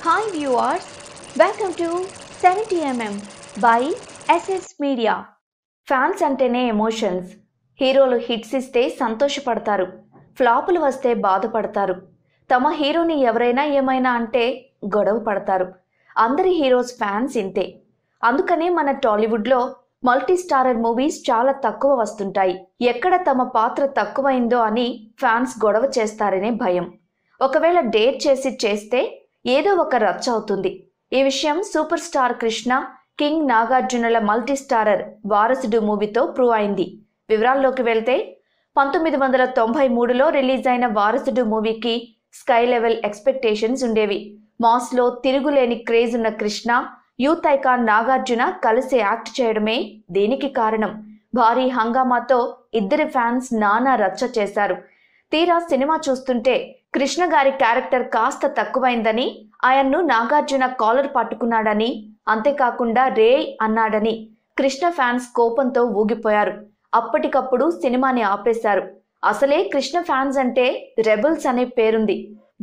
Hi viewers, welcome to 70mm by SS Media. Fans అంటేనే emotions. హీరోలు hits ఇస్తే సంతోషపడతారు, ఫ్లాపులు వస్తే బాధపడతారు. తమ హీరోని ఎవరైనా ఏమైనా అంటే గొడవ పడతారు. అందరి హీరోస్ ఫ్యాన్స్ ఇంతే. అందుకనే మన టాలీవుడ్లో మల్టీ స్టారర్ మూవీస్ చాలా తక్కువ వస్తుంటాయి. ఎక్కడ తమ పాత్ర తక్కువైందో అని ఫ్యాన్స్ గొడవ చేస్తారనే భయం. ఒకవేళ డేట్ చేస్తే ఏదో ఒక రచ్చ అవుతుంది. ఈ విషయం సూపర్ స్టార్ కృష్ణ, కింగ్ నాగార్జునల మల్టీ స్టారర్ వారసుడు మూవీతో ప్రూవ్ అయింది. వివరాల్లోకి వెళ్తే 1993లో రిలీజ్ అయిన వారసుడు మూవీకి స్కై లెవెల్ ఎక్స్పెక్టేషన్స్ ఉండేవి. మాస్లో తిరుగులేని క్రేజ్ ఉన్న కృష్ణ, యూత్ ఐకాన్ నాగార్జున కలిసి యాక్ట్ చేయడమే దీనికి కారణం. భారీ హంగామాతో ఇద్దరి ఫ్యాన్స్ నానా రచ్చ చేశారు. తీరా సినిమా చూస్తుంటే కృష్ణ గారి క్యారెక్టర్ కాస్త తక్కువైందని, ఆయన్ను నాగార్జున కాలర్ పట్టుకున్నాడని, అంతేకాకుండా రే అన్నాడని కృష్ణ ఫ్యాన్స్ కోపంతో ఊగిపోయారు. అప్పటికప్పుడు సినిమాని ఆపేశారు. అసలే కృష్ణ ఫ్యాన్స్ అంటే రెబల్స్ అనే పేరుంది.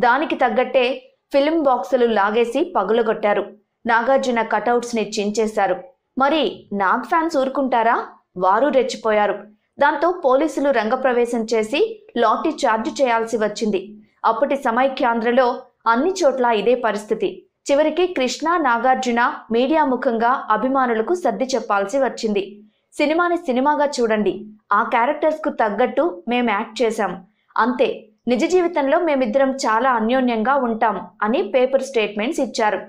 దానికి తగ్గట్టే ఫిల్మ్ బాక్సులు లాగేసి పగులగొట్టారు. నాగార్జున కటౌట్స్ ని చించేశారు. మరి నాగ్ ఫ్యాన్స్ ఊరుకుంటారా? వారు రెచ్చిపోయారు. దాంతో పోలీసులు రంగప్రవేశం చేసి లాఠీ చార్జ్ చేయాల్సి వచ్చింది. అప్పటి సమైక్యాంధ్రలో అన్ని చోట్ల ఇదే పరిస్థితి. చివరికి కృష్ణ, నాగార్జున మీడియా ముఖంగా అభిమానులకు సర్ది చెప్పాల్సి వచ్చింది. సినిమాని సినిమాగా చూడండి, ఆ క్యారెక్టర్స్ కు తగ్గట్టు మేం యాక్ట్ చేశాం, అంతే. నిజ జీవితంలో మేమిద్దరం చాలా అన్యోన్యంగా ఉంటాం అని పేపర్ స్టేట్మెంట్స్ ఇచ్చారు.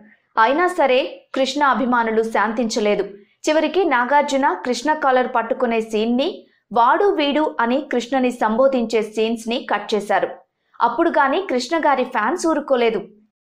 అయినా సరే కృష్ణ అభిమానులు శాంతించలేదు. చివరికి నాగార్జున కృష్ణ కాలర్ పట్టుకునే సీన్ ని వాడు వీడు అని కృష్ణని సంబోధించే సీన్స్ ని కట్ చేశారు. అప్పుడు గాని కృష్ణ గారి ఫ్యాన్స్ ఊరుకోలేదు.